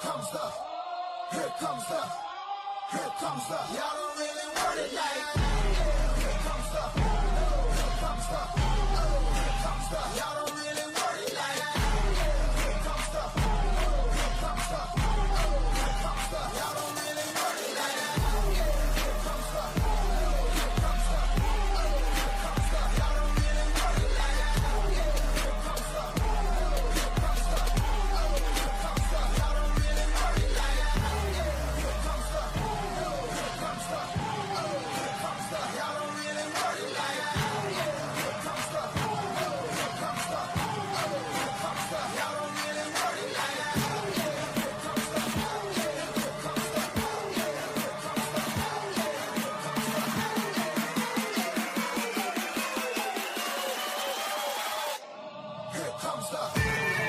comes the, here comes the, here comes the. Y'all don't really want it like. Here comes the, here comes the, here comes the. Y'all don't really want it like. Here comes the, here comes the, here comes the. Y'all don't really want it like. Here comes the, here comes the, here comes the. Y'all don't really want it like. Here comes the, here comes the, here comes the. Y'all don't really want it like. Here comes the, here comes the, here comes the. Y'all don't really want it like. Here comes the, here comes the, here comes the. Y'all don't really want it like. Here comes the, here comes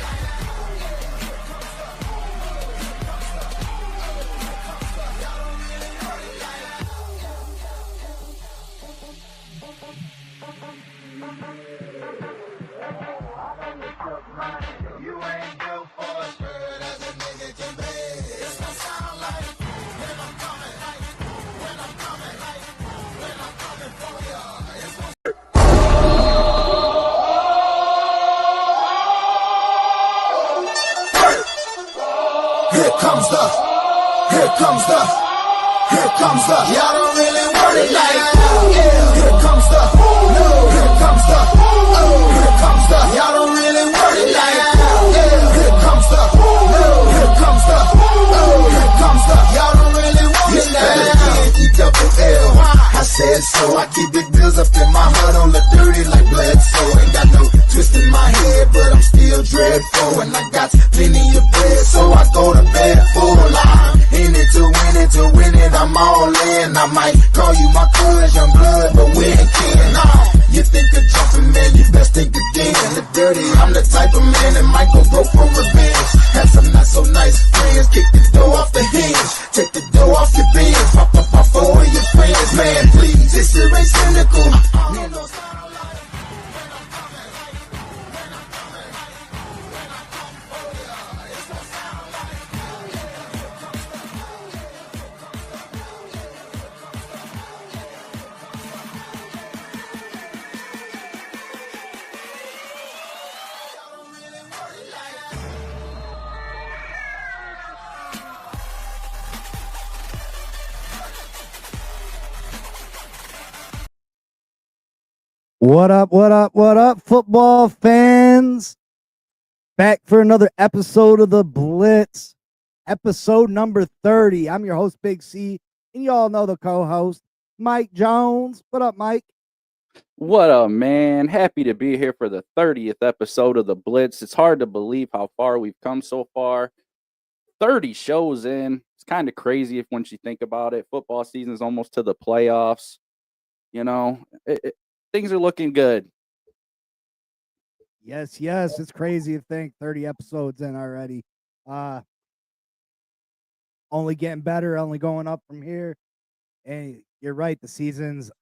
the, here comes the, here comes the. You ain't built for a bird as a nigga can be. It's gonna sound like when I'm coming, like when I'm coming, like when I'm coming for ya. It's gonna here comes the, here comes the, here comes the. Y'all don't really want it like. Here comes the, here comes the, here comes the. Y'all don't really want it like. Here comes the, here comes the, here comes the. Y'all don't really want it like. E-double-L. I said so. I keep big bills up in my hood on the dirty like Blitz. So ain't got no twist in my head, but I'm still dreadful. And I got plenty of bread, so I go to bed full. I'm in it to win it, I'm all in. I might call you my cuz, young blood, but we ain't kin. You think of jumping, man, you best think again. The dirty, I'm the type of man that might go broke for revenge. Had some not so nice friends, kick the door off the hinge, take the door off your bins, pop up off all of your friends. Man, please, this shit ain't cynical. Man, don't sound like when I'm coming, like when I'm coming, like when I come for ya. It's gonna sound like here comes the, here comes the, here comes the, here comes the. Y'all don't really want it like. What up, football fans? Back for another episode of the Blitz, episode number 30. I'm your host, Big C, and you all know the co-host, Mike Jones. What up, Mike? What up, man? Happy to be here for the 30th episode of the Blitz. It's hard to believe how far we've come so far. 30 shows in. It's kind of crazy if once you think about it. Football season is almost to the playoffs. You know, things are looking good. Yes, it's crazy to think 30 episodes in already. Only getting better, only going up from here. And you're right, the season's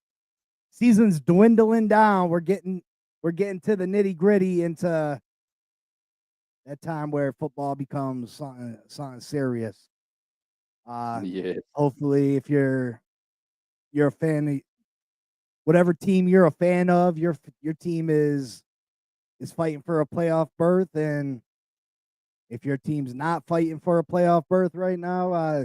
dwindling down. We're getting to the nitty-gritty, into that time where football becomes something serious. Yeah. Hopefully, if you're a fan of whatever team you're a fan of, your team is fighting for a playoff berth, and if your team's not fighting for a playoff berth right now,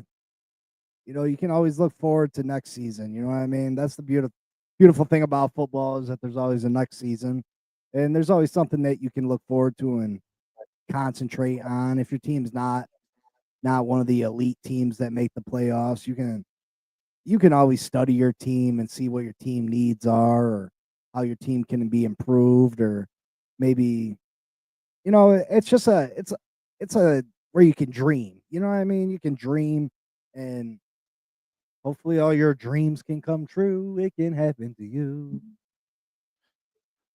you can always look forward to next season. You know what I mean? That's the beautiful thing about football, is that there's always a next season, and there's always something that you can look forward to and concentrate on. If your team's not one of the elite teams that make the playoffs, you can always study your team and see what your team needs are, or how your team can be improved, or maybe it's a where you can dream. You know what I mean? You can dream, and hopefully all your dreams can come true. It can happen to you.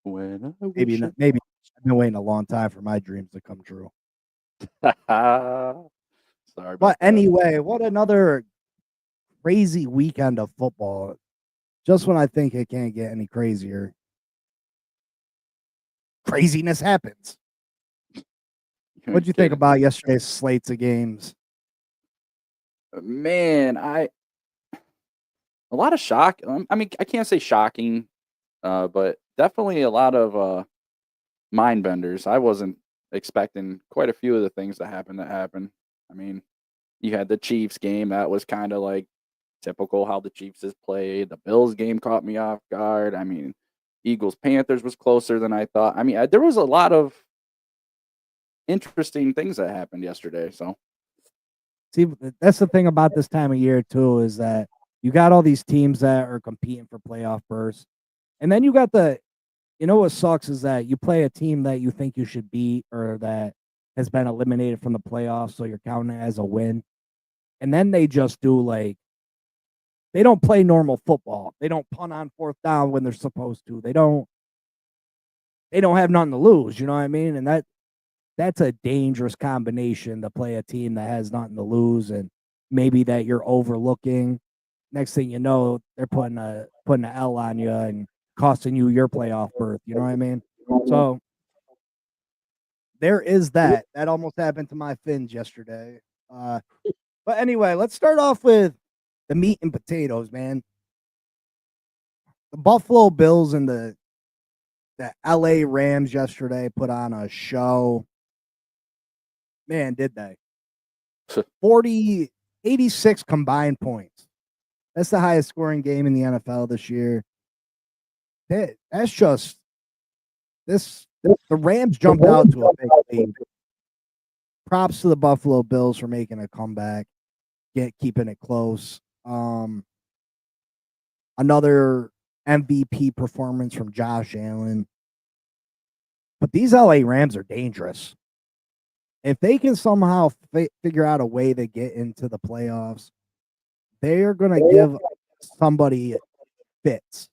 When I Maybe wish not. Maybe I've been waiting a long time for my dreams to come true. Sorry about But that. anyway, what another crazy weekend of football. Just when I think it can't get any crazier, craziness happens. What'd you think Kidding. about yesterday's slates of games? Man, a lot of shock. I mean, I can't say shocking, but definitely a lot of mind benders. I wasn't expecting quite a few of the things that happened. I mean, you had the Chiefs game that was kind of like typical how the Chiefs has played. The Bills game caught me off guard. I mean, Eagles Panthers was closer than I thought. I mean, there was a lot of interesting things that happened yesterday. So See, that's the thing about this time of year too, is that you got all these teams that are competing for playoff berths, and then you got you know what sucks is that you play a team that you think you should beat or that has been eliminated from the playoffs, so you're counting it as a win, and then they just do like they don't play normal football. They don't punt on fourth down when they're supposed to. They don't have nothing to lose. You know what I mean? And that's a dangerous combination to play a team that has nothing to lose and maybe that you're overlooking. Next thing you know, they're putting a L on you and costing you your playoff berth. You know what I mean? So there is that. That almost happened to my Finns yesterday. But anyway, let's start off with the meat and potatoes, man. The Buffalo Bills and the LA Rams yesterday put on a show. Man, did they. 86 combined points. That's the highest scoring game in the NFL this year. That's just this. The Rams jumped out to a big lead. Props to the Buffalo Bills for making a comeback, keeping it close. Another MVP performance from Josh Allen. But these LA Rams are dangerous. If they can somehow figure out a way to get into the playoffs, they are going to give somebody fits.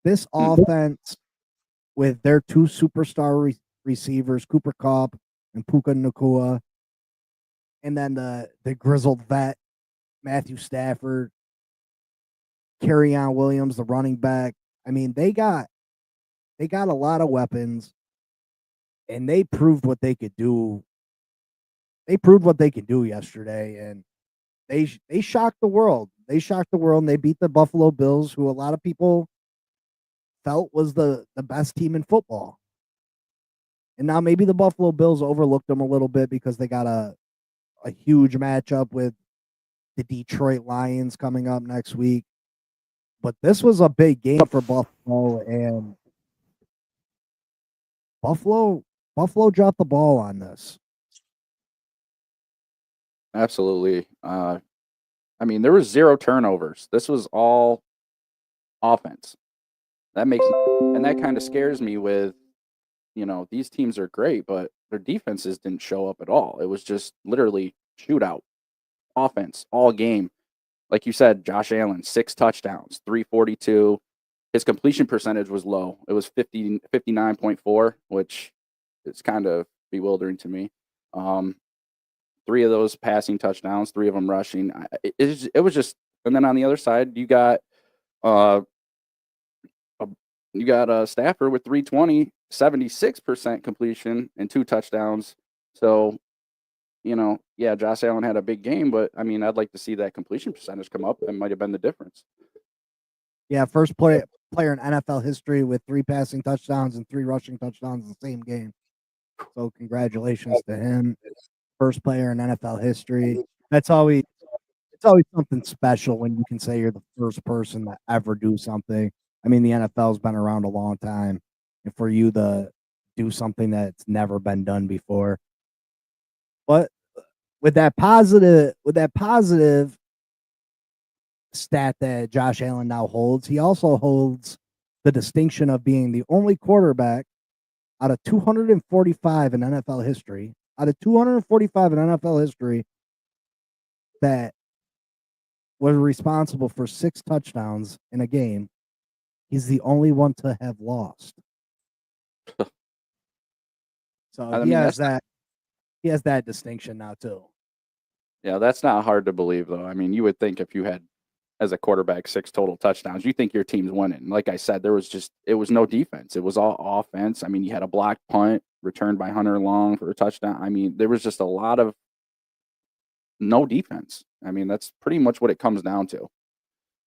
This offense with their two superstar receivers, Cooper Kupp and Puka Nacua, and then the grizzled vet, Matthew Stafford, Kerryon Williams, the running back. I mean, they got a lot of weapons, and they proved what they could do. They proved what they could do yesterday, and they shocked the world. They shocked the world, and they beat the Buffalo Bills, who a lot of people felt was the best team in football. And now maybe the Buffalo Bills overlooked them a little bit because they got a huge matchup with the Detroit Lions coming up next week. But this was a big game for Buffalo, and Buffalo dropped the ball on this. absolutely. I mean, there was 0 turnovers. This was all offense. That kind of scares me with, these teams are great, but their defenses didn't show up at all. It was just literally shootout offense all game. Like you said, Josh Allen, 6 touchdowns, 342. His completion percentage was low. It was 59.4, which is kind of bewildering to me. 3 of those passing touchdowns, 3 of them rushing. It was just, and then on the other side, you got Stafford with 320, 76% completion and 2 touchdowns. So, yeah, Josh Allen had a big game, but I mean, I'd like to see that completion percentage come up. That might have been the difference. Yeah, first player in NFL history with 3 passing touchdowns and 3 rushing touchdowns in the same game. So congratulations to him. First player in NFL history. It's always something special when you can say you're the first person to ever do something. I mean, the NFL's been around a long time, and for you to do something that's never been done before. But with that positive stat that Josh Allen now holds, he also holds the distinction of being the only quarterback out of 245 in NFL history out of 245 in NFL history that was responsible for 6 touchdowns in a game, he's the only one to have lost. So I mean, that's he has that distinction now too. yeah, that's not hard to believe though. I mean, you would think if you had as a quarterback 6 total touchdowns, you think your team's winning. Like I said, it was no defense. It was all offense. I mean, you had a blocked punt returned by Hunter Long for a touchdown. I mean, there was just a lot of no defense. I mean, that's pretty much what it comes down to.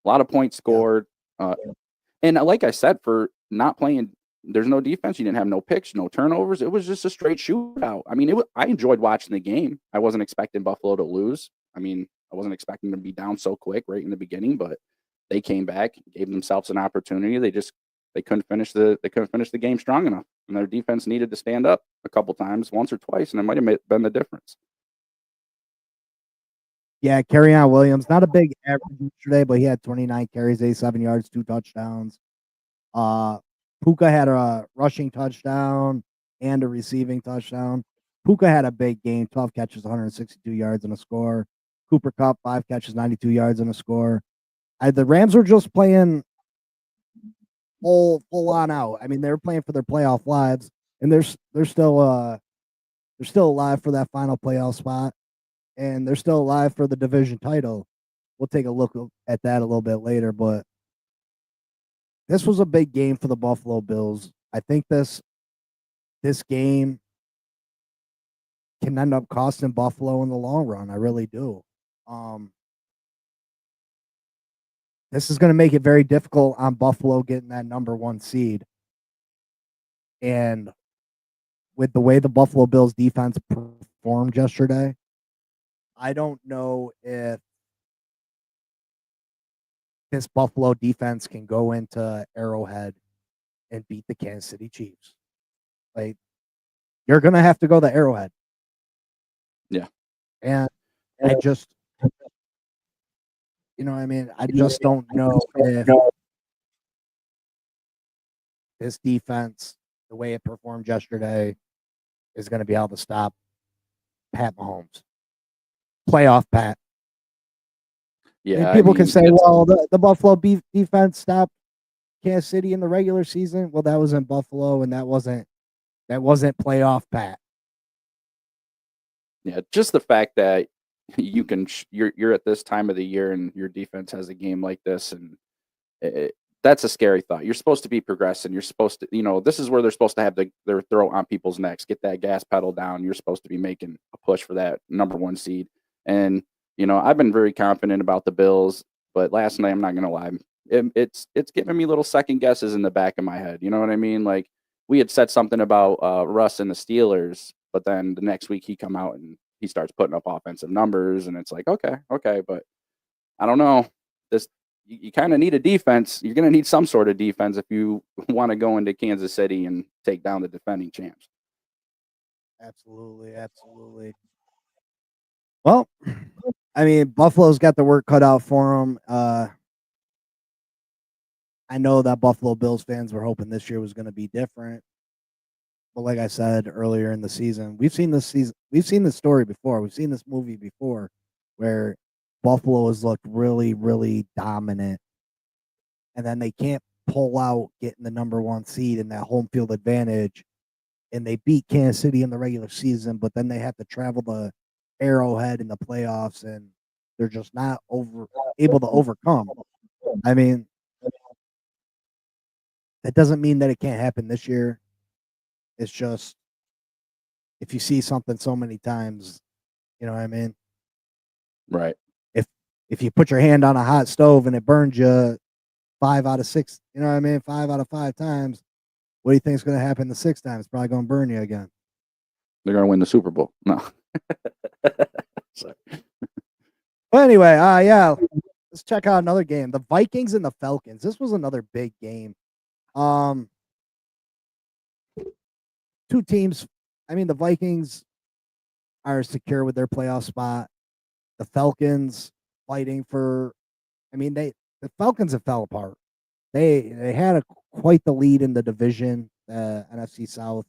A lot of points scored. And like I said, for not playing, there's no defense. You didn't have no picks, no turnovers. It was just a straight shootout. I mean, I enjoyed watching the game. I wasn't expecting Buffalo to lose. I mean, I wasn't expecting them to be down so quick right in the beginning, but they came back, gave themselves an opportunity. They couldn't finish the game strong enough, and their defense needed to stand up a couple times, once or twice, and it might have been the difference. Yeah, Kerryon Williams, not a big average yesterday, but he had 29 carries, 87 yards, 2 touchdowns. Puka had a rushing touchdown and a receiving touchdown. Puka had a big game, 12 catches, 162 yards and a score. Cooper Kupp, 5 catches, 92 yards and a score. The Rams were just playing full on out. I mean, they were playing for their playoff lives, and they're still alive for that final playoff spot, and they're still alive for the division title. We'll take a look at that a little bit later, but this was a big game for the Buffalo Bills. I think this game can end up costing Buffalo in the long run. I really do. This is going to make it very difficult on Buffalo getting that number 1 seed. And with the way the Buffalo Bills defense performed yesterday, I don't know if this Buffalo defense can go into Arrowhead and beat the Kansas City Chiefs. Like, you're going to have to go to Arrowhead. Yeah. And I just, you know what I mean? I just don't know if this defense, the way it performed yesterday, is going to be able to stop Pat Mahomes. Playoff Pat. Yeah. And people can say, well, the Buffalo defense stopped Kansas City in the regular season. Well, that was in Buffalo, and that wasn't playoff Pat. Yeah, just the fact that you're at this time of the year and your defense has a game like this, and that's a scary thought. You're supposed to be progressing. You're supposed to, this is where they're supposed to have their throat on people's necks, get that gas pedal down. You're supposed to be making a push for that number 1 seed. And I've been very confident about the Bills, but last night, I'm not gonna lie, it's giving me little second guesses in the back of my head. You know what I mean? Like, we had said something about Russ and the Steelers, but then the next week he come out and he starts putting up offensive numbers, and it's like, okay, but I don't know. You kind of need a defense. You're going to need some sort of defense if you want to go into Kansas City and take down the defending champs. Absolutely. Well, I mean, Buffalo's got the work cut out for them. I know that Buffalo Bills fans were hoping this year was going to be different. But like I said earlier in the season, we've seen this story before. We've seen this movie before where Buffalo has looked really, really dominant. And then they can't pull out getting the number 1 seed in that home field advantage. And they beat Kansas City in the regular season, but then they have to travel to Arrowhead in the playoffs, and they're just not able to overcome. I mean, that doesn't mean that it can't happen this year. It's just, if you see something so many times, you know what I mean? Right. If you put your hand on a hot stove and it burns you 5 out of 6, you know what I mean? 5 out of 5 times, what do you think is going to happen the 6th time? It's probably going to burn you again. They're going to win the Super Bowl. No. Sorry. Well, anyway, yeah, let's check out another game. The Vikings and the Falcons. This was another big game. 2 teams. I mean, the Vikings are secure with their playoff spot. The Falcons fighting for. I mean, the Falcons have fell apart. They had quite the lead in the division, NFC South.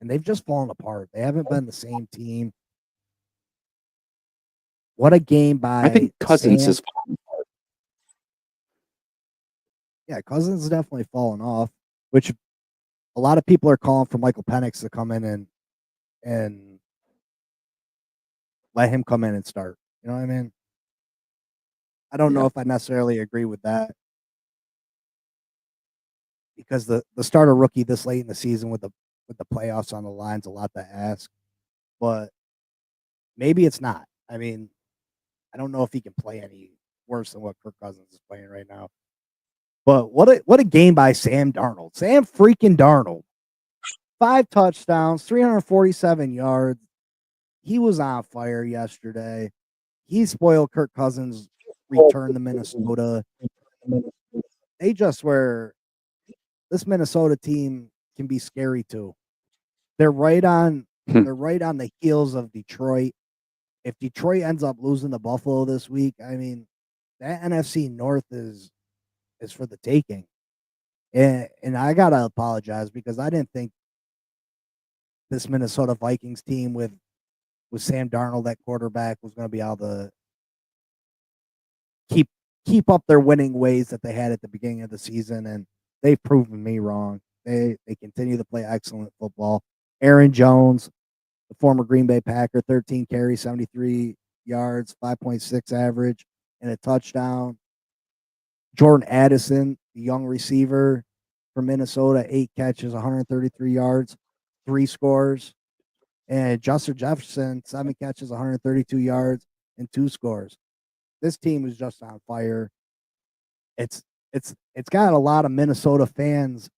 and they've just fallen apart. They haven't been the same team. What a game by I think Cousins Sam. is Yeah, Cousins is definitely fallen off, which a lot of people are calling for Michael Penix to come in and let him come in and start. You know what I mean? I don't know Yeah. if I necessarily agree with that because the starter rookie this late in the season with the playoffs on the line's a lot to ask, but maybe it's not. I mean, I don't know if he can play any worse than what Kirk Cousins is playing right now. But what a game by Sam Darnold. Sam freaking Darnold. 5 touchdowns, 347 yards. He was on fire yesterday. He spoiled Kirk Cousins' return to Minnesota. They just were this Minnesota team can be scary too. They're right on the heels of Detroit. If Detroit ends up losing to Buffalo this week, I mean, that NFC North is for the taking. And I gotta apologize because I didn't think this Minnesota Vikings team with Sam Darnold at quarterback was going to be able to keep up their winning ways that they had at the beginning of the season, and they've proven me wrong. They continue to play excellent football. Aaron Jones, the former Green Bay Packer, 13 carries, 73 yards, 5.6 average, and a touchdown. Jordan Addison, the young receiver from Minnesota, 8 catches, 133 yards, 3 scores. And Justin Jefferson, 7 catches, 132 yards, and 2 scores. This team is just on fire. It's got a lot of Minnesota fans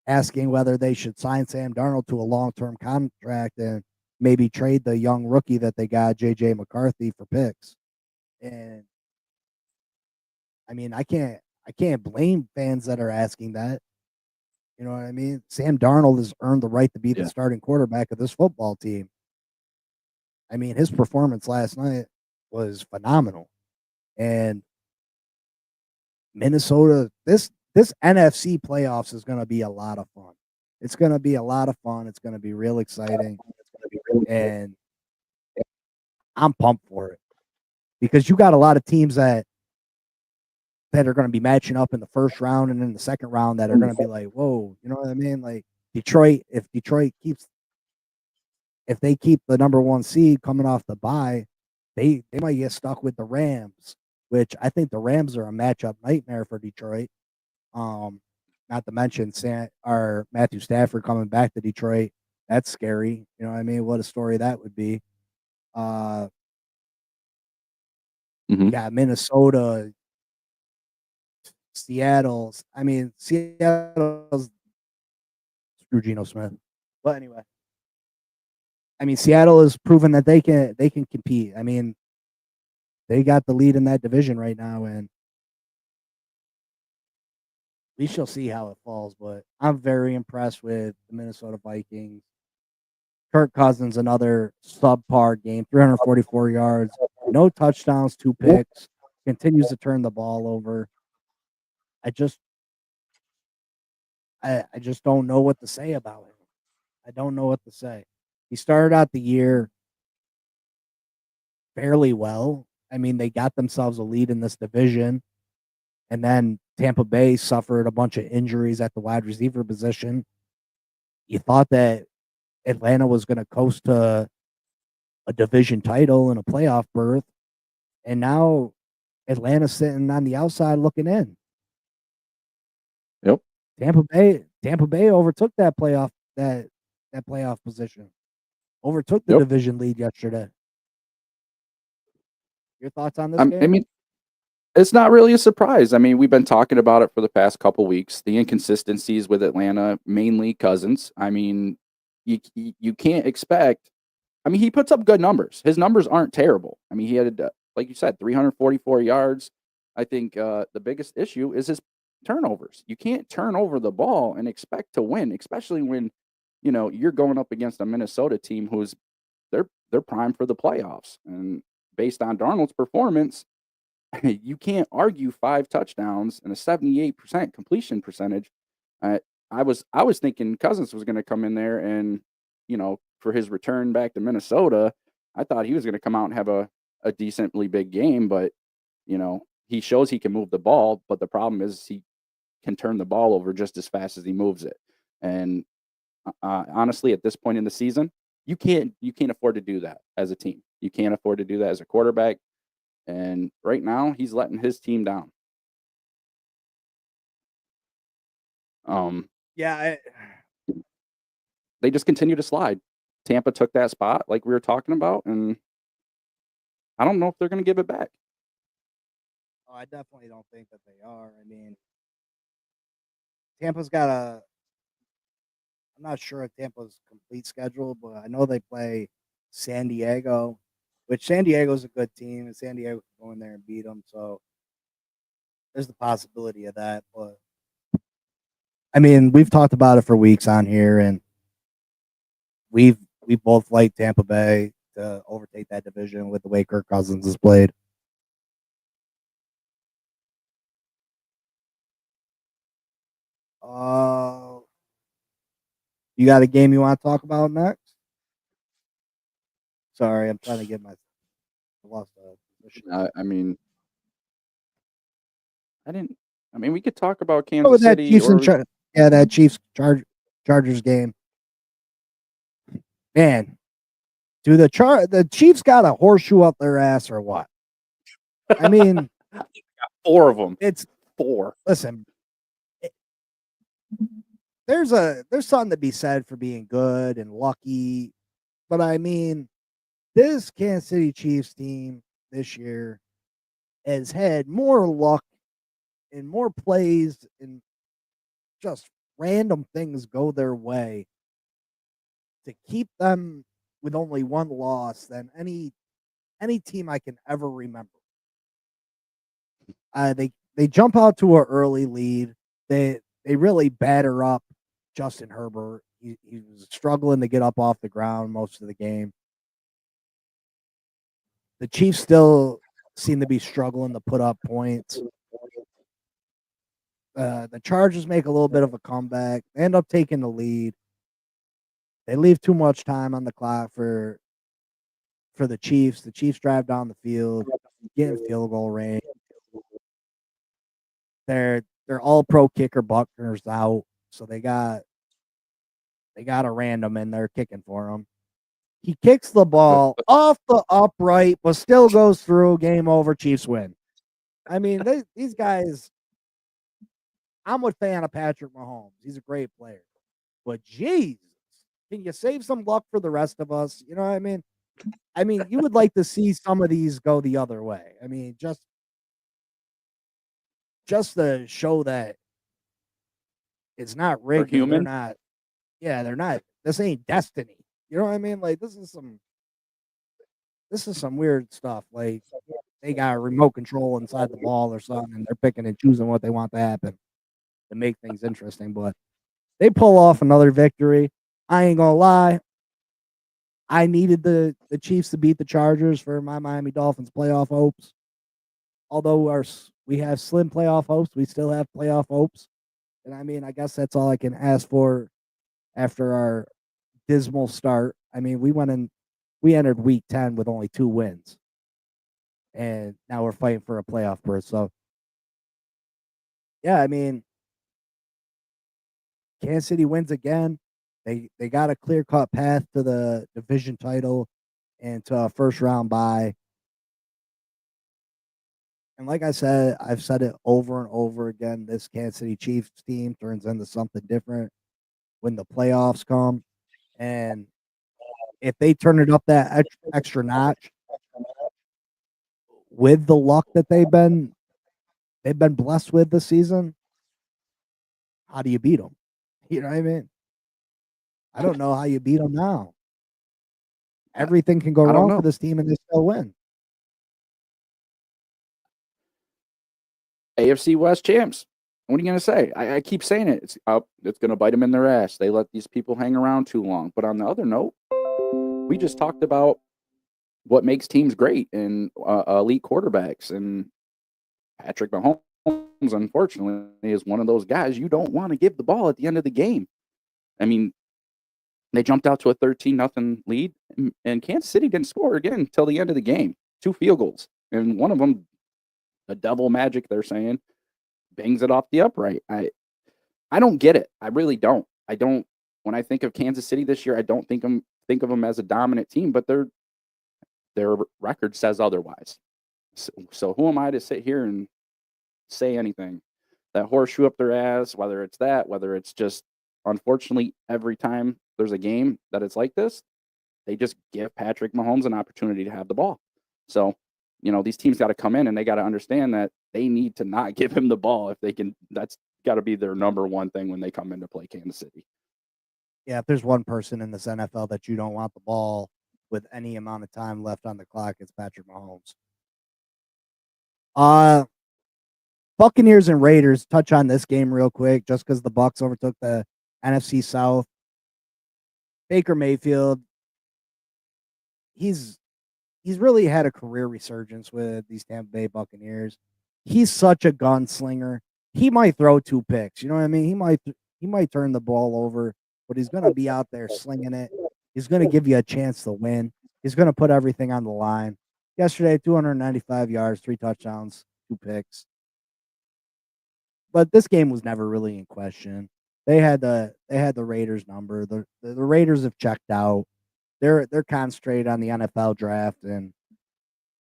asking whether they should sign Sam Darnold to a long-term contract and maybe trade the young rookie that they got, JJ McCarthy, for picks. And I mean, I can't blame fans that are asking that. You know what I mean? Sam Darnold has earned the right to be the starting quarterback of this football team. I mean, his performance last night was phenomenal. And Minnesota, this NFC playoffs is going to be a lot of fun. It's going to be a lot of fun. It's going to be real exciting. And I'm pumped for it because you got a lot of teams that are going to be matching up in the first round and in the second round that are going to be like, whoa, you know what I mean? Like Detroit, if they keep the number 1 seed coming off the bye, they might get stuck with the Rams, which I think the Rams are a matchup nightmare for Detroit. Not to mention Matthew Stafford coming back to Detroit. That's scary. You know what I mean? What a story that would be. Yeah, Minnesota, Seattle's. I mean, Seattle's screw Geno Smith. But anyway, I mean, Seattle has proven that they can compete. I mean, they got the lead in that division right now, and we shall see how it falls. But I'm very impressed with the Minnesota Vikings. Kirk Cousins, another subpar game, 344 yards, no touchdowns, 2 picks, continues to turn the ball over. I just don't know what to say about him. I don't know what to say. He started out the year fairly well. I mean, they got themselves a lead in this division, and then Tampa Bay suffered a bunch of injuries at the wide receiver position. You thought that Atlanta was going to coast to a division title and a playoff berth, and now Atlanta's sitting on the outside looking in. Yep. Tampa Bay overtook that playoff position. Overtook the division lead yesterday. Your thoughts on this game? I mean, it's not really a surprise. I mean, we've been talking about it for the past couple weeks. The inconsistencies with Atlanta, mainly Cousins. I mean, you can't expect. I mean, he puts up good numbers. His numbers aren't terrible. I mean, he had, like you said, 344 yards. I think the biggest issue is his turnovers. You can't turn over the ball and expect to win, especially when you're going up against a Minnesota team who's they're primed for the playoffs. And based on Darnold's performance, you can't argue 5 touchdowns and a 78% completion percentage. I was thinking Cousins was going to come in there and for his return back to Minnesota, I thought he was going to come out and have a decently big game, but he shows he can move the ball, but the problem is he can turn the ball over just as fast as he moves it. And honestly, at this point in the season, you can't afford to do that as a team. You can't afford to do that as a quarterback. And right now, he's letting his team down. Yeah, They just continue to slide. Tampa took that spot, like we were talking about, and I don't know if they're going to give it back. I definitely don't think that they are. I mean, Tampa's got a. I'm not sure of Tampa's complete schedule, but I know they play San Diego, which San Diego's a good team, and San Diego can go in there and beat them. So there's the possibility of that. But I mean, we've talked about it for weeks on here, and we both like Tampa Bay to overtake that division with the way Kirk Cousins has played. You got a game you want to talk about next? Sorry, I'm trying to get my lost position. I mean, we could talk about Kansas City. That Chiefs Chargers game. Man, do the Chiefs got a horseshoe up their ass or what? I mean, 4 of them. It's 4. Listen, there's something to be said for being good and lucky, but I mean, this Kansas City Chiefs team this year has had more luck and more plays and just random things go their way to keep them with only one loss than any team I can ever remember. They jump out to an early lead. They really batter up Justin Herbert. He was struggling to get up off the ground most of the game. The Chiefs still seem to be struggling to put up points. The Chargers make a little bit of a comeback. They end up taking the lead. They leave too much time on the clock for the Chiefs. The Chiefs drive down the field, get in field goal range. They're all pro kicker Buckner's out, so they got a random in there kicking for him. He kicks the ball off the upright, but still goes through. Game over. Chiefs win. I mean, these guys. I'm a fan of Patrick Mahomes. He's a great player, but Jesus, can you save some luck for the rest of us? You know what I mean? You would like to see some of these go the other way. I mean, just to show that it's not rigged. They're human. They're not. Yeah, they're not. This ain't destiny. You know what I mean? Like this is some weird stuff. Like they got a remote control inside the ball or something, and they're picking and choosing what they want to happen to make things interesting. But they pull off another victory. I ain't gonna lie. I needed the Chiefs to beat the Chargers for my Miami Dolphins playoff hopes. Although we have slim playoff hopes, we still have playoff hopes. And I guess that's all I can ask for after our dismal start. We entered week 10 with only 2 wins. And now we're fighting for a playoff berth. So yeah, Kansas City wins again. They got a clear-cut path to the division title and to a first-round bye. And like I said, I've said it over and over again, this Kansas City Chiefs team turns into something different when the playoffs come. And if they turn it up that extra notch with the luck that they've been blessed with this season, how do you beat them? You know what I mean? I don't know how you beat them now. Everything can go wrong for this team, and they still win. AFC West champs. What are you going to say? I keep saying it. It's going to bite them in their ass. They let these people hang around too long. But on the other note, we just talked about what makes teams great and elite quarterbacks. And Patrick Mahomes, unfortunately, is one of those guys you don't want to give the ball at the end of the game. They jumped out to a 13-0 lead, and Kansas City didn't score again until the end of the game. 2 field goals, and one of them, a double magic, they're saying, bangs it off the upright. I don't get it. I really don't. I don't. When I think of Kansas City this year, I don't think of them as a dominant team, but their record says otherwise. So who am I to sit here and say anything? That horseshoe up their ass, whether it's that, whether it's just, unfortunately, every time there's a game that it's like this, they just give Patrick Mahomes an opportunity to have the ball. So, these teams got to come in and they got to understand that they need to not give him the ball if they can. That's got to be their number one thing when they come in to play Kansas City. Yeah, if there's one person in this NFL that you don't want the ball with any amount of time left on the clock, it's Patrick Mahomes. Buccaneers and Raiders, touch on this game real quick, just because the Bucs overtook the NFC South. Baker Mayfield, he's really had a career resurgence with these Tampa Bay Buccaneers. He's such a gunslinger. He might throw 2 picks. You know what I mean? He might turn the ball over, but he's going to be out there slinging it. He's going to give you a chance to win. He's going to put everything on the line. Yesterday, 295 yards, 3 touchdowns, 2 picks. But this game was never really in question. They had the Raiders number. The Raiders have checked out. They're concentrated on the NFL draft, and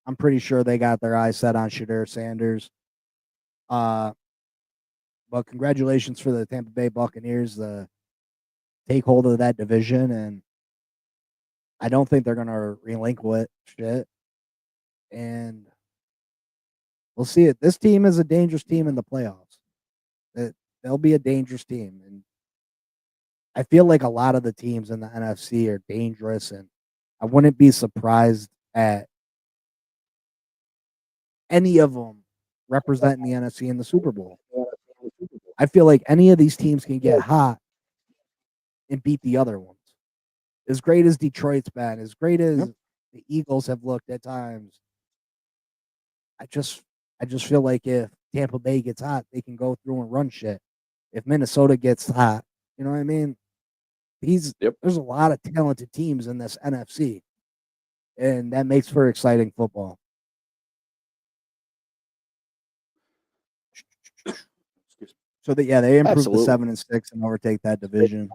I'm pretty sure they got their eyes set on Shadur Sanders. But congratulations for the Tampa Bay Buccaneers to take hold of that division, and I don't think they're going to relinquish it. And we'll see it. This team is a dangerous team in the playoffs. They'll be a dangerous team, and I feel like a lot of the teams in the NFC are dangerous, and I wouldn't be surprised at any of them representing the NFC in the Super Bowl. I feel like any of these teams can get hot and beat the other ones. As great as Detroit's been, as great as the Eagles have looked at times, I just feel like if Tampa Bay gets hot, they can go through and run shit. If Minnesota gets hot, you know what I mean? There's a lot of talented teams in this NFC, and that makes for exciting football. So that they improved to 7-6 and overtake that division.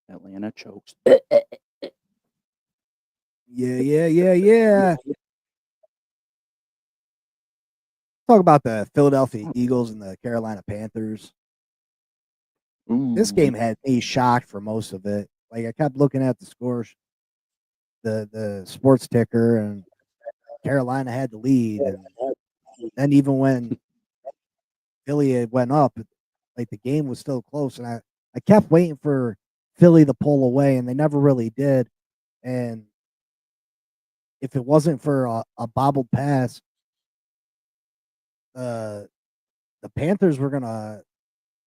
Atlanta chokes. Yeah. Talk about the Philadelphia Eagles and the Carolina Panthers. Ooh. This game had me shocked for most of it. Like, I kept looking at the scores, the sports ticker, and Carolina had the lead. And then even when Philly went up, like, the game was still close. And I kept waiting for Philly to pull away, and they never really did. And if it wasn't for a bobbled pass, the Panthers were going to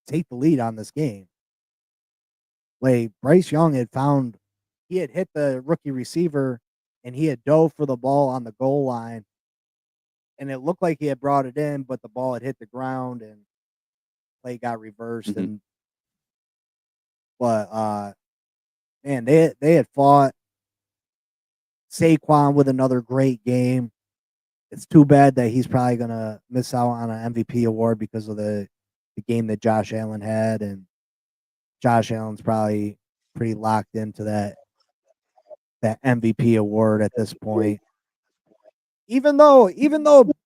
take the lead on this game. Like, Bryce Young had hit the rookie receiver, and he had dove for the ball on the goal line, and it looked like he had brought it in, but the ball had hit the ground and play got reversed. Mm-hmm. But man, they had fought. Saquon with another great game. It's too bad that he's probably gonna miss out on an MVP award because of the game that Josh Allen had, and Josh Allen's probably pretty locked into that MVP award at this point. Even though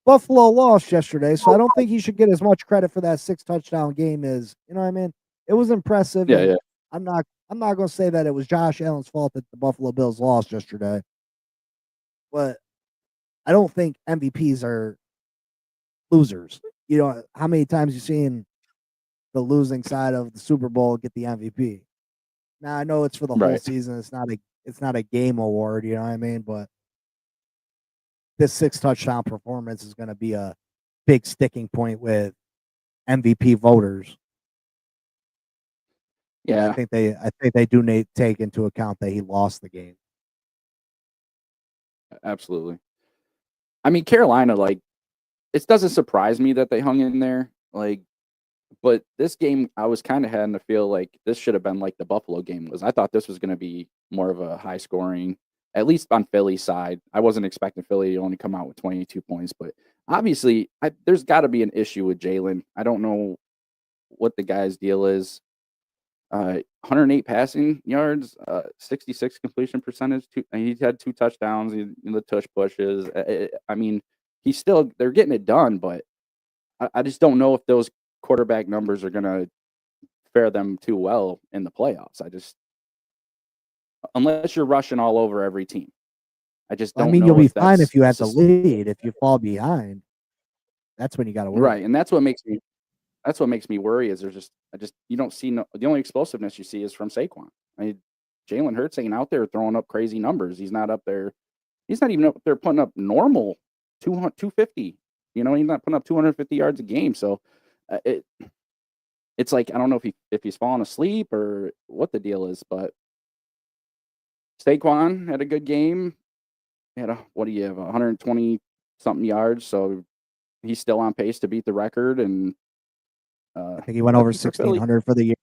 Buffalo lost yesterday, so I don't think he should get as much credit for that 6-touchdown game as, you know what I mean? It was impressive. Yeah. I'm not going to say that it was Josh Allen's fault that the Buffalo Bills lost yesterday. But I don't think MVPs are losers. You know, how many times you seen the losing side of the Super Bowl get the MVP? Now, I know it's for the whole season. It's not a game award, you know what I mean? But this 6-touchdown performance is going to be a big sticking point with MVP voters. Yeah. I think they do take into account that he lost the game. Absolutely. I mean, Carolina, like, it doesn't surprise me that they hung in there. Like, But this game, I was kind of having to feel like this should have been like the Buffalo game was. I thought this was going to be more of a high scoring, at least on Philly's side. I wasn't expecting Philly to only come out with 22 points, but obviously, there's got to be an issue with Jalen. I don't know what the guy's deal is. 108 passing yards, 66 completion percentage. He's had 2 touchdowns. The tush pushes. I mean, they're getting it done, but I just don't know if those quarterback numbers are going to fare them too well in the playoffs. Unless you're rushing all over every team, I just I don't mean, know you'll be if fine that's if you have the lead. If you fall behind, that's when you got to worry. right. And that's what makes me worry is you don't see the only explosiveness you see is from Saquon. I mean, Jalen Hurts ain't out there throwing up crazy numbers. He's not up there. He's not even up there putting up normal 250. He's not putting up 250 yards a game. So it's like I don't know if he's falling asleep or what the deal is, but Saquon had a good game. He had 120 something yards, so he's still on pace to beat the record. And I think he went over 1,600 for the year.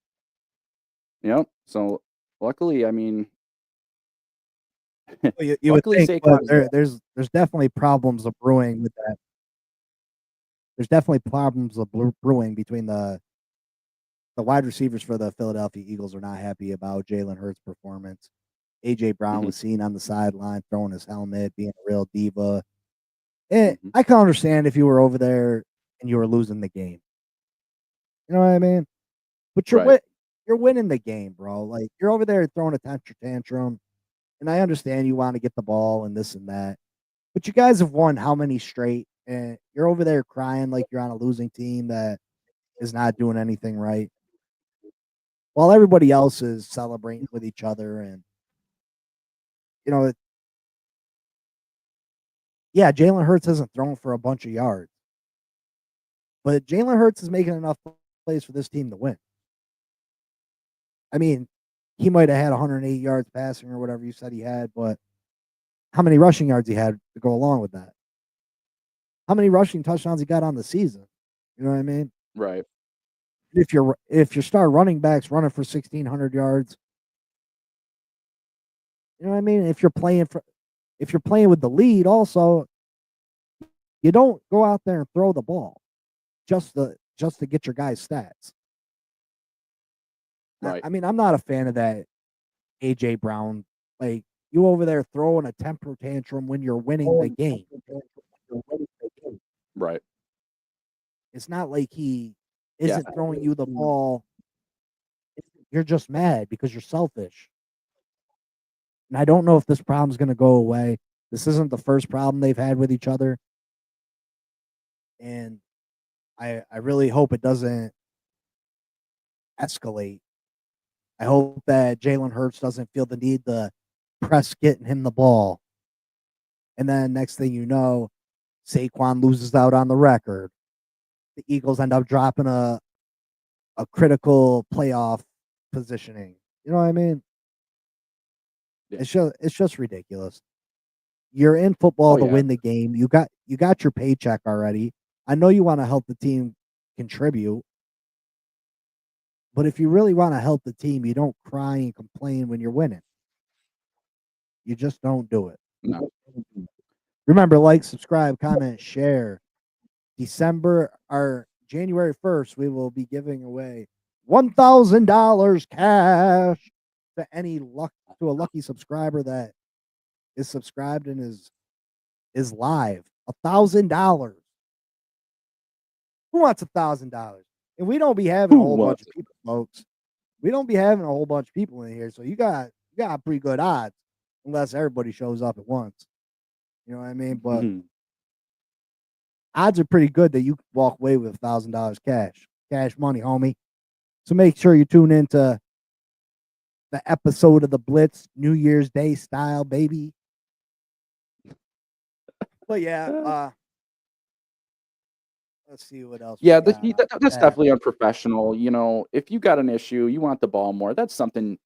Yep. So luckily, I mean, you would think, but there's definitely problems of brewing with that. There's definitely problems of brewing between the wide receivers for the Philadelphia Eagles are not happy about Jalen Hurts' performance. A.J. Brown was seen on the sideline throwing his helmet, being a real diva. And I can understand if you were over there and you were losing the game. You know what I mean? But you're winning the game, bro. Like, you're over there throwing a tantrum. And I understand you want to get the ball and this and that. But you guys have won how many straight? And you're over there crying like you're on a losing team that is not doing anything right. While everybody else is celebrating with each other. And, Jalen Hurts hasn't thrown for a bunch of yards. But Jalen Hurts is making enough plays for this team to win. I mean, he might have had 108 yards passing or whatever you said he had, but how many rushing yards he had to go along with that? How many rushing touchdowns he got on the season? You know what I mean? Right. If your star running back's running for 1,600 yards, you know what I mean? If you're playing with the lead, also, you don't go out there and throw the ball just to get your guys' stats. Right. I mean, I'm not a fan of that A.J. Brown. Like, you over there throwing a temper tantrum when you're winning the game. Right. It's not like he isn't throwing you the ball. You're just mad because you're selfish. And I don't know if this problem's going to go away. This isn't the first problem they've had with each other. And I really hope it doesn't escalate. I hope that Jalen Hurts doesn't feel the need to press getting him the ball. And then next thing you know, Saquon loses out on the record. The Eagles end up dropping a critical playoff positioning. You know what I mean? Yeah. It's just ridiculous. You're in football to win the game. You got your paycheck already. I know you want to help the team contribute. But if you really want to help the team, you don't cry and complain when you're winning. You just don't do it. No. Remember, like, subscribe, comment, share. January 1st, we will be giving away $1,000 cash to a lucky subscriber that is subscribed and is live. $1,000. Who wants $1,000? And we don't be having a whole bunch of people, folks. We don't be having a whole bunch of people in here, so you got pretty good odds, unless everybody shows up at once. You know what I mean? But odds are pretty good that you walk away with $1,000 cash money, homie. So make sure you tune into the episode of the Blitz, New Year's Day style, baby. But yeah, let's see what else. Yeah, that's definitely unprofessional. If you got an issue, you want the ball more. That's something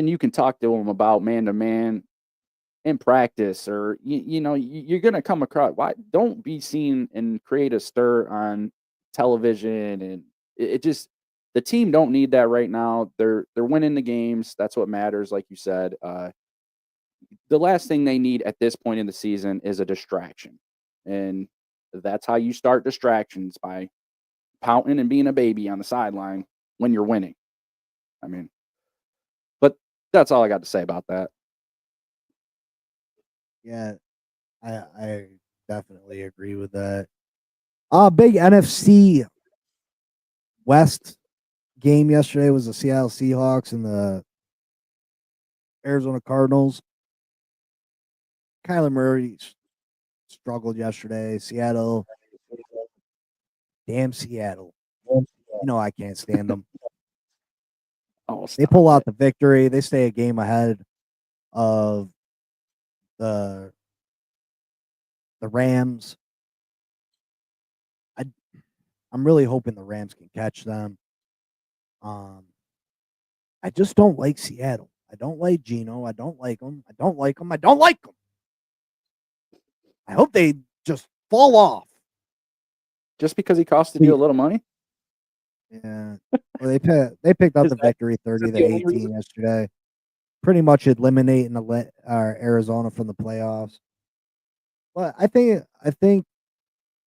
you can talk to them about man to man in practice, or you're gonna come across. Why don't be seen and create a stir on television and It just the team don't need that right now. They're winning the games. That's what matters, like you said. The last thing they need at this point in the season is a distraction, and that's how you start distractions, by pouting and being a baby on the sideline when you're winning. I mean, but that's all I got to say about that. Yeah, I definitely agree with that. Big NFC West game yesterday was the Seattle Seahawks and the Arizona Cardinals. Kyler Murray struggled yesterday. Seattle, damn Seattle. You know I can't stand them. Oh, They pull out the victory. They stay a game ahead of the Rams. I'm really hoping the Rams can catch them. I just don't like Seattle. I don't like Geno. I don't like him. I don't like him. I don't like him. I hope they just fall off. Just because he cost you a little money? Yeah. Well, they picked up the victory 30-18 yesterday. Pretty much eliminating Arizona from the playoffs. But I think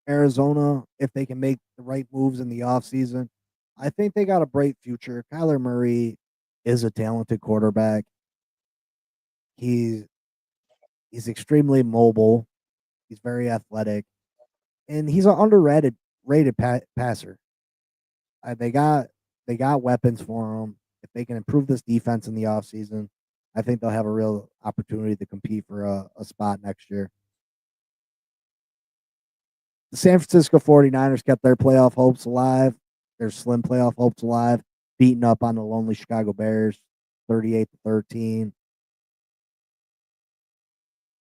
Arizona, if they can make the right moves in the offseason, I think they got a bright future. Kyler Murray is a talented quarterback. He's extremely mobile. He's very athletic, and he's an underrated passer. They got weapons for him. If they can improve this defense in the offseason, I think they'll have a real opportunity to compete for a spot next year. The San Francisco 49ers kept their playoff hopes alive, their slim playoff hopes alive, beating up on the lonely Chicago Bears 38-13.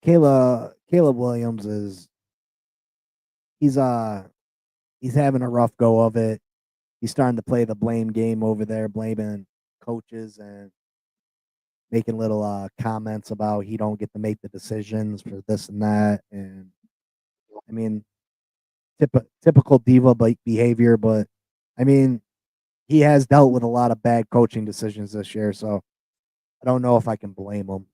Caleb Williams he's having a rough go of it. He's starting to play the blame game over there, blaming coaches and making little comments about he don't get to make the decisions for this and that. And I mean, typical diva behavior, but I mean, he has dealt with a lot of bad coaching decisions this year, so I don't know if I can blame him.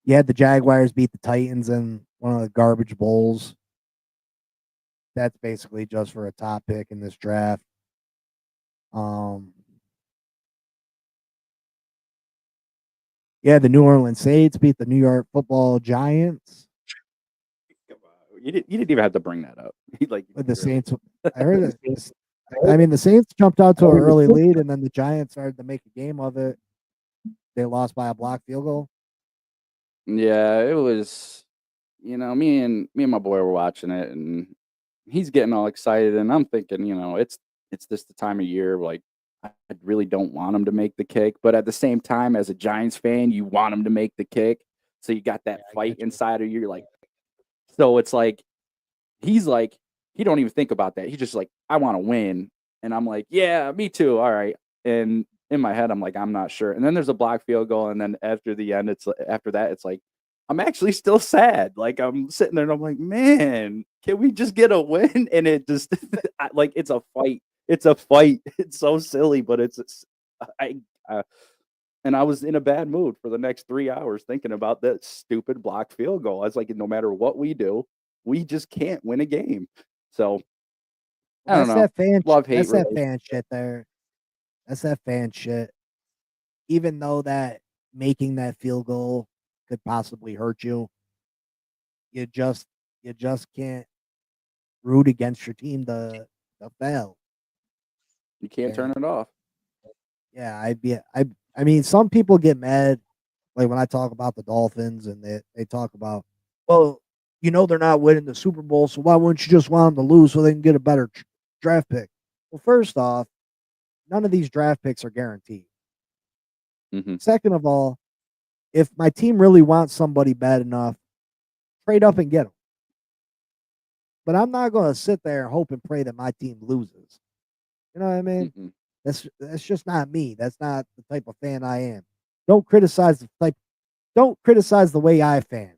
You had the Jaguars beat the Titans in one of the garbage bowls. That's basically just for a top pick in this draft. Yeah, the New Orleans Saints beat the New York Football Giants. You didn't even have to bring that up. With the Saints, I heard it. I mean, the Saints jumped out to an early lead, and then the Giants started to make a game of it. They lost by a blocked field goal. Yeah, it was. Me and my boy were watching it, and he's getting all excited, and I'm thinking, it's this the time of year, like, I really don't want him to make the kick, but at the same time, as a Giants fan, you want him to make the kick, so you got that fight inside of you, like, so it's like, he's like, he don't even think about that. He's just like, I want to win, and I'm like, yeah, me too. All right, and in my head, I'm like, I'm not sure, and then there's a block field goal, and then after the end, after that, it's like, I'm actually still sad. Like, I'm sitting there and I'm like, man, can we just get a win? And it just like, it's a fight. It's a fight. It's so silly, but and I was in a bad mood for the next 3 hours thinking about that stupid block field goal. I was like, no matter what we do, we just can't win a game. So I don't know. That's that fan shit there. That's that fan shit. Even though that making that field goal could possibly hurt you, you just can't root against your team to fail. You can't turn it off. Yeah, I mean, some people get mad, like when I talk about the Dolphins, and they talk about, well, they're not winning the Super Bowl, so why wouldn't you just want them to lose so they can get a better draft pick? Well, first off, none of these draft picks are guaranteed. Mm-hmm. Second of all, if my team really wants somebody bad enough, trade up and get them. But I'm not going to sit there and hope and pray that my team loses. You know what I mean? Mm-hmm. That's just not me. That's not the type of fan I am. Don't criticize the way I fan.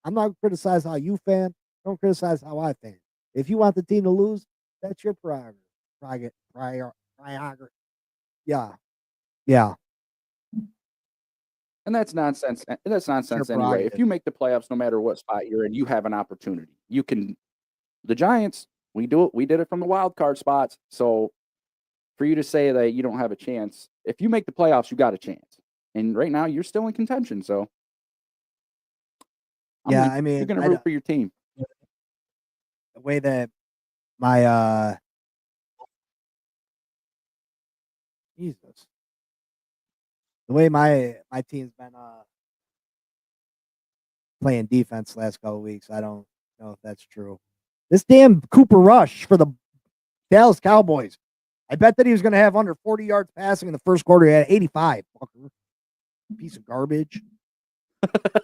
I'm not criticizing how you fan. Don't criticize how I think. If you want the team to lose, that's your prerogative. Prerogative. Yeah. Yeah. And that's nonsense. That's It's your nonsense anyway. If prerogative. you make the playoffs, no matter what spot you're in, you have an opportunity. You can. The Giants, we do it. We did it from the wild card spots. So for you to say that you don't have a chance, if you make the playoffs, you got a chance. And right now, you're still in contention. So Yeah, I you're mean, going to root for your team. the way that my Jesus, the way my team's been playing defense last couple weeks, I don't know if that's true. This damn Cooper Rush for the Dallas Cowboys. I bet that he was going to have under 40 yards passing in the first quarter. He had 85. Fucker. Piece of garbage.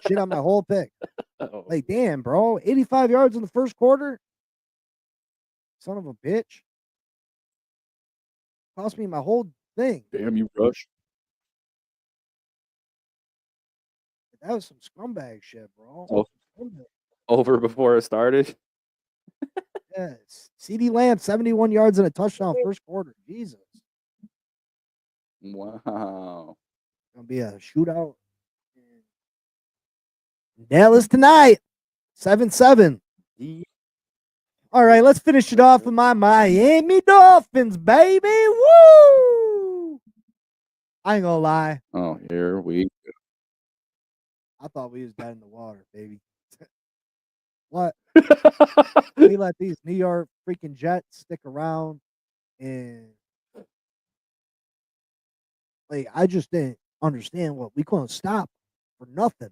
Shit on my whole pick. Uh-oh. Like, damn, bro. 85 yards in the first quarter? Son of a bitch. Cost me my whole thing. Damn you, Rush. That was some scumbag shit, bro. Oh, over before it started. Yes. CD Lamb, 71 yards and a touchdown first quarter. Jesus. Wow. Gonna be a shootout. Dallas tonight. 7-7. All right, let's finish it off with my Miami Dolphins, baby. Woo! I ain't gonna lie. Oh, here we go. I thought we was dead in the water, baby. What? We let these New York freaking Jets stick around, and like I just didn't understand what we couldn't stop for nothing.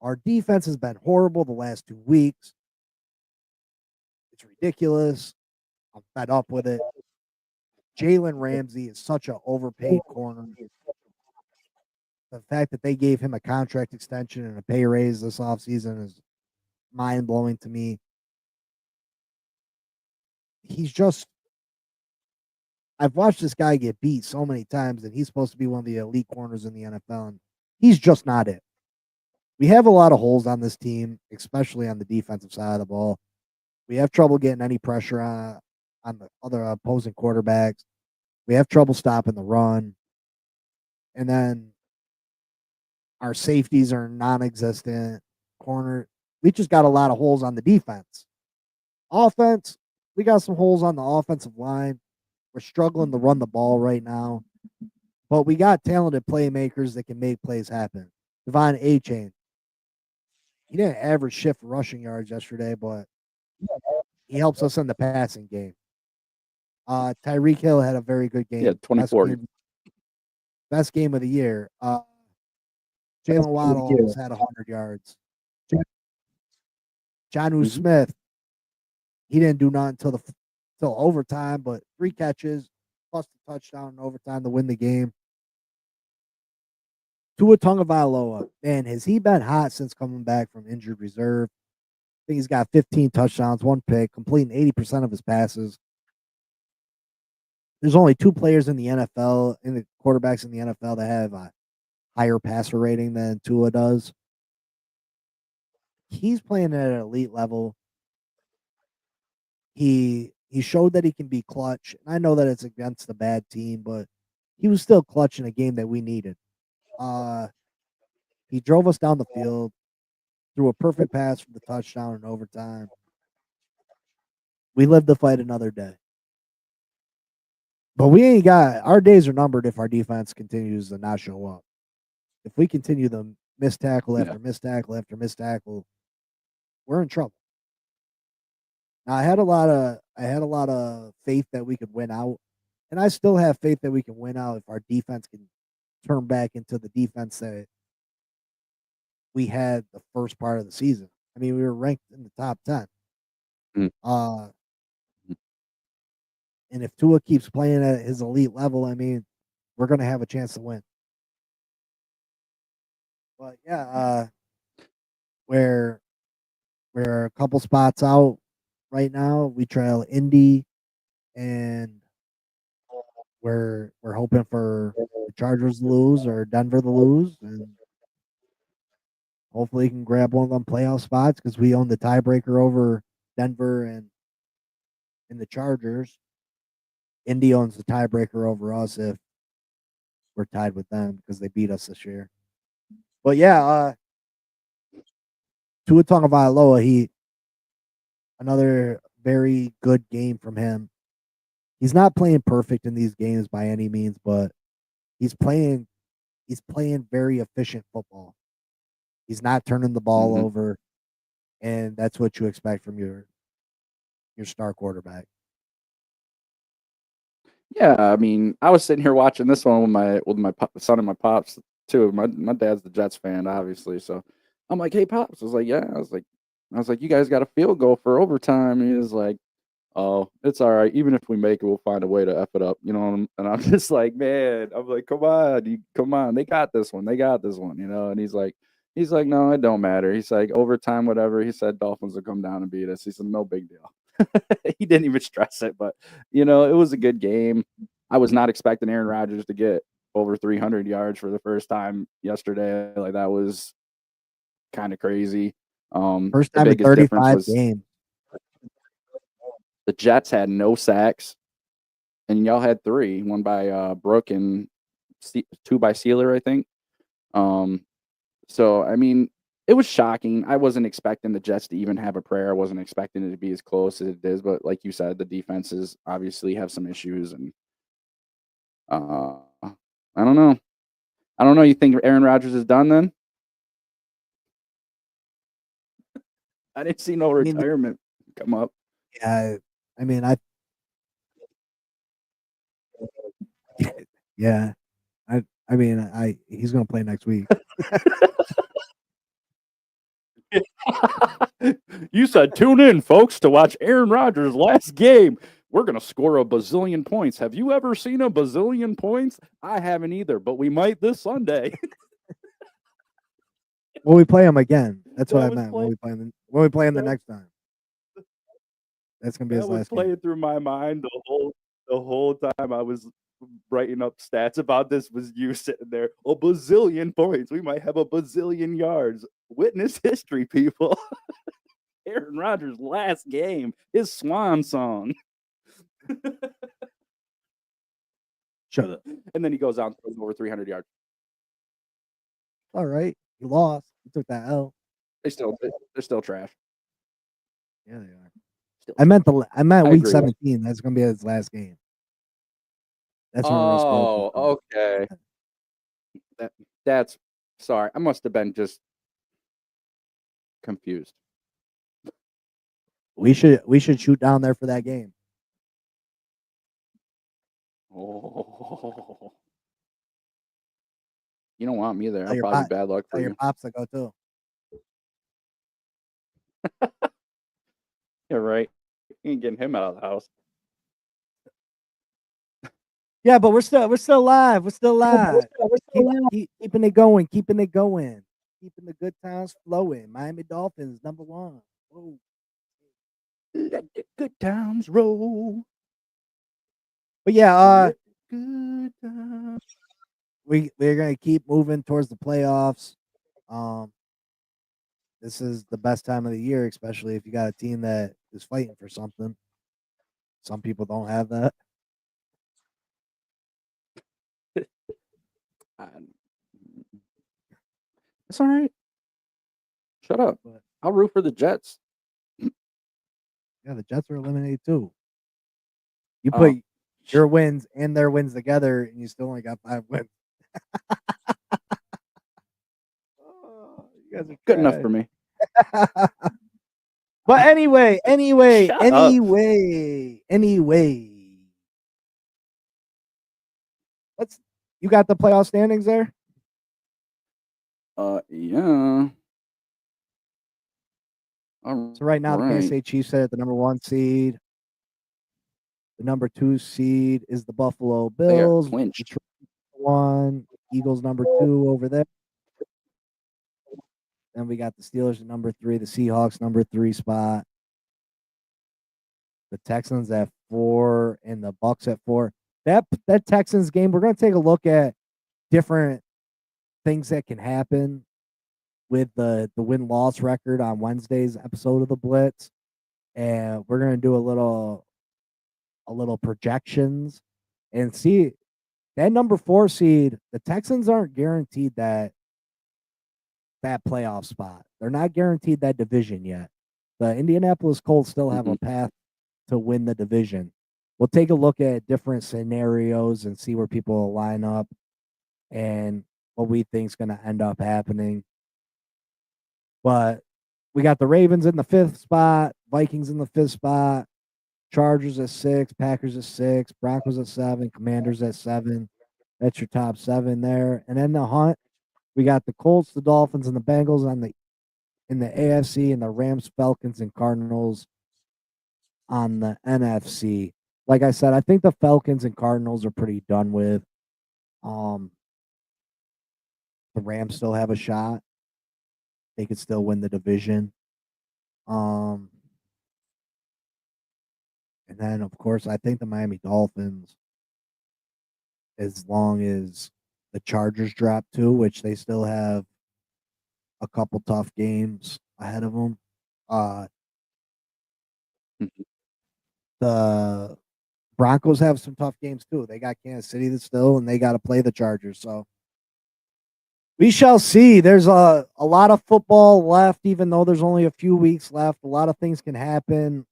Our defense has been horrible the last 2 weeks. It's ridiculous. I'm fed up with it. Jalen Ramsey is such an overpaid corner. The fact that they gave him a contract extension and a pay raise this offseason is mind blowing to me. He's just, I've watched this guy get beat so many times, and he's supposed to be one of the elite corners in the NFL, and he's just not it. We have a lot of holes on this team, especially on the defensive side of the ball. We have trouble getting any pressure on the other opposing quarterbacks. We have trouble stopping the run. And then our safeties are non-existent. Corner, we just got a lot of holes on the defense. Offense, we got some holes on the offensive line. We're struggling to run the ball right now. But we got talented playmakers that can make plays happen. Devon A-Chain. He didn't average shift rushing yards yesterday, but he helps us in the passing game. Tyreek Hill had a very good game. Yeah, 24. Best game of the year. Jalen Waddle almost had 100 yards. Jonnu Smith, he didn't do nothing till overtime, but 3 catches plus the touchdown in overtime to win the game. Tua Tagovailoa, man, has he been hot since coming back from injured reserve? I think he's got 15 touchdowns, 1 pick, completing 80% of his passes. There's only 2 players in the NFL, in the quarterbacks in the NFL that have a higher passer rating than Tua does. He's playing at an elite level. He showed that he can be clutch. And I know that it's against a bad team, but he was still clutch in a game that we needed. He drove us down the field, threw a perfect pass for the touchdown in overtime. We live to fight another day. But we ain't got, our days are numbered if our defense continues to not show up. If we continue to miss tackle after miss tackle after miss tackle, we're in trouble. Now I had a lot of faith that we could win out, and I still have faith that we can win out if our defense can turn back into the defense that we had the first part of the season. I mean, we were ranked in the top 10. And if Tua keeps playing at his elite level, I mean, we're going to have a chance to win. But yeah, we're a couple spots out right now. We trail Indy, and we're hoping for the Chargers to lose or Denver to lose, and Hopefully, he can grab one of them playoff spots because we own the tiebreaker over Denver and the Chargers. Indy owns the tiebreaker over us if we're tied with them because they beat us this year. But yeah, Tua Tagovailoa, another very good game from him. He's not playing perfect in these games by any means, but he's playing very efficient football. He's not turning the ball over, and that's what you expect from your star quarterback. Yeah, I mean, I was sitting here watching this one with my son and my pops too. My dad's the Jets fan, obviously. So I'm like, "Hey, pops!" I was like, "Yeah." I was like, "You guys got a field goal for overtime." He was like, "Oh, it's all right. Even if we make it, we'll find a way to f it up." You know, and I'm just like, "Man," I'm like, "Come on, come on, they got this one. They got this one." You know, and he's like, "No, it don't matter." He's like, "Overtime, whatever." He said, "Dolphins will come down and beat us." He said, "No big deal." He didn't even stress it, but it was a good game. I was not expecting Aaron Rodgers to get over 300 yards for the first time yesterday. Like that was kind of crazy. First The time in biggest difference 35 was games. the Jets had no sacks, and y'all had 3, one by Brooke and 2 by Sealer, I think. So I mean, it was shocking. I wasn't expecting the Jets to even have a prayer. I wasn't expecting it to be as close as it is, but like you said, the defenses obviously have some issues, and I don't know. I don't know. You think Aaron Rodgers is done then? I didn't see no I mean, retirement come up. yeah, I mean, yeah, I mean, he's gonna play next week. You said tune in, folks, to watch Aaron Rodgers' last game. We're going to score a bazillion points. Have you ever seen a bazillion points? I haven't either, but we might this Sunday. Will we play him again? That's what That I was meant. play- Will we play him the that- next time? That's gonna be that his was last playing game. through my mind the whole time I was writing up stats about this. Was you sitting there? A bazillion points. We might have a bazillion yards. Witness history, people. Aaron Rodgers' last game, his swan song. Shut up. And then he goes out and throws over 300 yards. All right, you lost. You took that L. They're still trash. Yeah, they are. Still I meant week agree. 17. That's gonna be his last game. That's when we're supposed to. Okay. That's sorry. I must have been just confused. We should shoot down there for that game. Oh. You don't want me there. Tell I'll your probably pop- bad luck for Tell your you. pops to go too. You're right. You ain't getting him out of the house. Yeah, but we're still live. We're still live. Keeping it going. Keeping the good times flowing. Miami Dolphins #1. Whoa. Let the good times roll. But yeah, Good times. we're gonna keep moving towards the playoffs. This is the best time of the year, especially if you got a team that is fighting for something. Some people don't have that. It's all right. Shut up. But I'll root for the Jets. yeah, the Jets are eliminated too. You put your wins and their wins together, and you still only got 5 wins. Oh, you guys are Good enough for me. But anyway. Shut up. You got the playoff standings there? Yeah. So right now, the Kansas City Chiefs are at the #1 seed. The #2 seed is the Buffalo Bills. Clinched. 1, Eagles #2 over there. Then we got the Steelers at #3, the Seahawks #3 spot. The Texans at 4, and the Bucks at 4. That Texans game, we're going to take a look at different things that can happen with the win-loss record on Wednesday's episode of the Blitz, and we're gonna do a little projections and see that number 4 seed. The Texans aren't guaranteed that playoff spot. They're not guaranteed that division yet. The Indianapolis Colts still have a path to win the division. We'll take a look at different scenarios and see where people will line up and what we think is going to end up happening. But we got the Ravens in the 5th spot, Vikings in the 5th spot, Chargers at 6, Packers at 6, Broncos at 7, Commanders at 7. That's your top 7 there. And then the hunt, we got the Colts, the Dolphins, and the Bengals in the AFC, and the Rams, Falcons, and Cardinals on the NFC. Like I said, I think the Falcons and Cardinals are pretty done with. The Rams still have a shot. They could still win the division. And then, of course, I think the Miami Dolphins, as long as the Chargers drop too, which they still have a couple tough games ahead of them. The Broncos have some tough games too. They got Kansas City still, and they got to play the Chargers. So we shall see. There's a lot of football left, even though there's only a few weeks left. A lot of things can happen.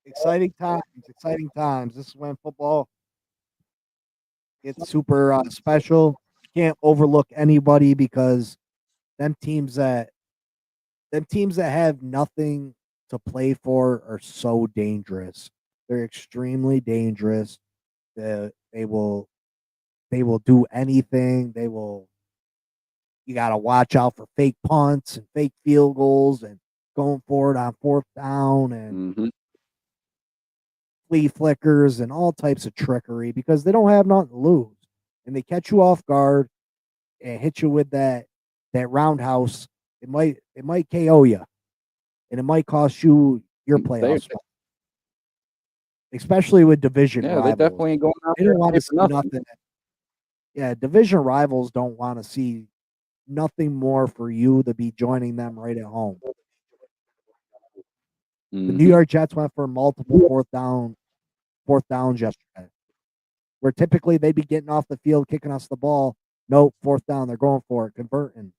Exciting times. This is when football gets super special. You can't overlook anybody because them teams that have nothing to play for are so dangerous. They're extremely dangerous. They will do anything. You got to watch out for fake punts and fake field goals and going forward on 4th down and flea flickers and all types of trickery because they don't have nothing to lose. And they catch you off guard and hit you with that roundhouse. It might KO you, and it might cost you your playoff spot. Especially with division rivals. They definitely ain't going out there. They don't want to see nothing. Yeah, division rivals don't want to see nothing more for you to be joining them right at home. The New York Jets went for multiple fourth downs yesterday, where typically they'd be getting off the field, kicking us the ball. Nope, 4th down, they're going for it, converting.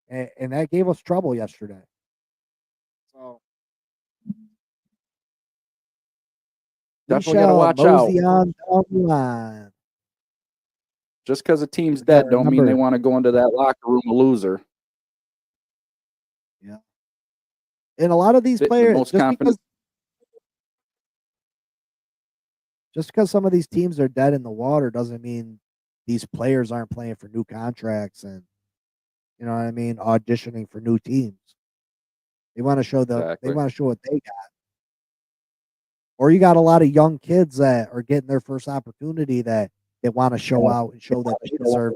And that gave us trouble yesterday. So definitely got to watch out. On down the line. Just because a team's dead don't mean they want to go into that locker room a loser. Yeah. And a lot of these players, just because some of these teams are dead in the water doesn't mean these players aren't playing for new contracts and, you know what I mean, auditioning for new teams. They want to show they want to show what they got. Or you got a lot of young kids that are getting their first opportunity that want to show out and show that they deserve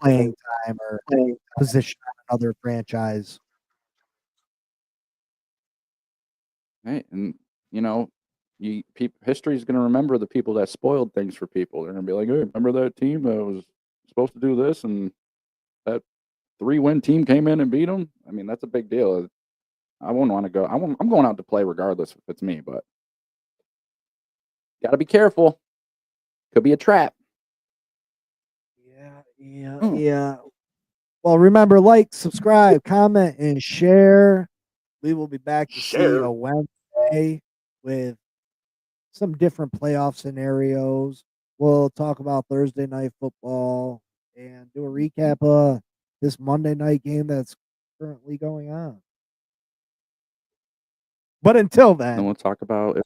playing time or position on another franchise. Right, and history is going to remember the people that spoiled things for people. They're going to be like, "Hey, remember that team that was supposed to do this, and that 3-win team came in and beat them?" I mean, that's a big deal. I wouldn't want to go. I'm going out to play regardless if it's me, but got to be careful. Could be a trap. Yeah. Well, remember, like, subscribe, comment, and share. We will be back to see you Wednesday with some different playoff scenarios. We'll talk about Thursday night football and do a recap of this Monday night game that's currently going on. But until then, we'll talk about it.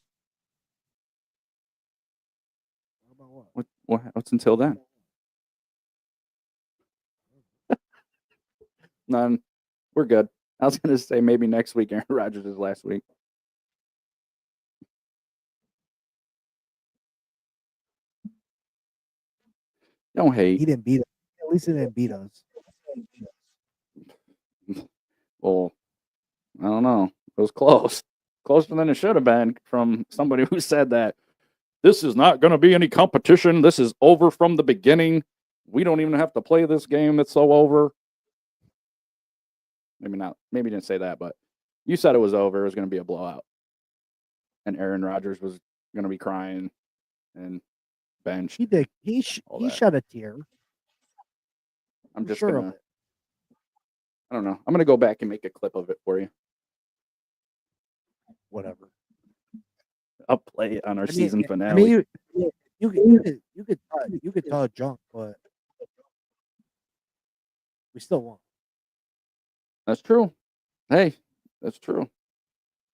What's until then? None. We're good. I was going to say maybe next week Aaron Rodgers is last week. Don't hate. He didn't beat us. At least he didn't beat us. Well, I don't know. It was close. Closer than it should have been from somebody who said that this is not going to be any competition. This is over from the beginning. We don't even have to play this game. It's so over. Maybe not. Maybe you didn't say that, but you said it was over. It was going to be a blowout. And Aaron Rodgers was going to be crying and bench. He did. He shed a tear. I'm just sure going of to, it. I don't know. I'm going to go back and make a clip of it for you. Whatever. I'll play it on our season finale. I mean, you could tell junk, but we still won. That's true. Hey, that's true.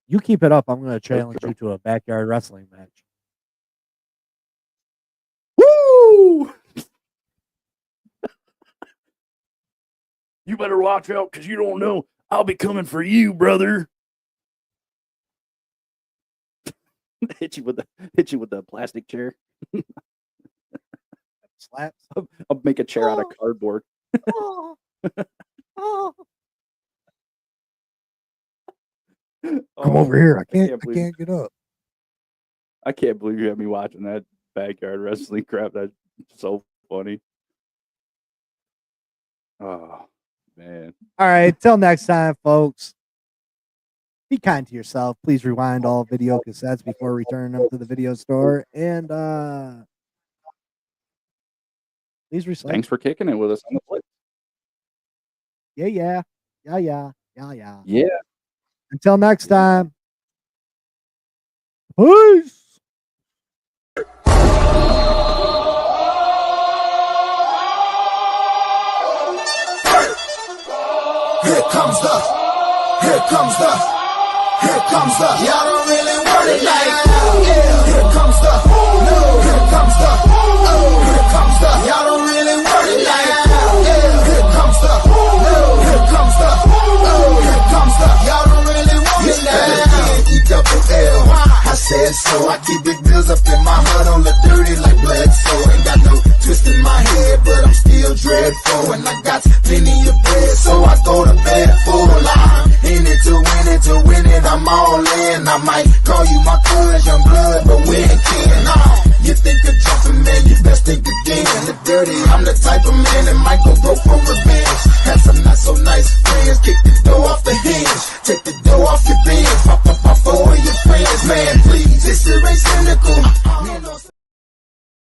You keep it up. I'm going to challenge you to a backyard wrestling match. Woo! You better watch out because you don't know. I'll be coming for you, brother. hit you with the plastic chair. Slaps. I'll make a chair out of cardboard. Oh. Oh. Come over here. I can't get up. I can't believe you had me watching that backyard wrestling crap. That's so funny. Oh, man. All right. Till next time, folks. Be kind to yourself. Please rewind all video cassettes before returning them to the video store. And please recycle. Thanks for kicking it with us on the Blitz. Yeah. Yeah. Until next time. Peace. Here comes the, y'all don't really want it like that. Yeah. Here comes the, no. Here comes the, oh. Here comes the, y'all don't really want it like that. Yeah. Here comes the, no. Here comes the, oh. Here comes the, y'all don't really want it like that. E-double-L. I said so. I keep big bills up in my hood on the dirty like Blitz. So ain't got no twist in my head, but I'm still dreadful. And I got plenty of bread, so I go to bed full line. In it to win it, I'm all in. I might call you my cuz, young blood, but we ain't kin. You think of jumping, man, you best think again. The dirty, I'm the type of man that might go broke for revenge. Have some not so nice friends, kick the door off the hinge. Take the door off your bed, pop for your friends. Man, please, this shit ain't cynical.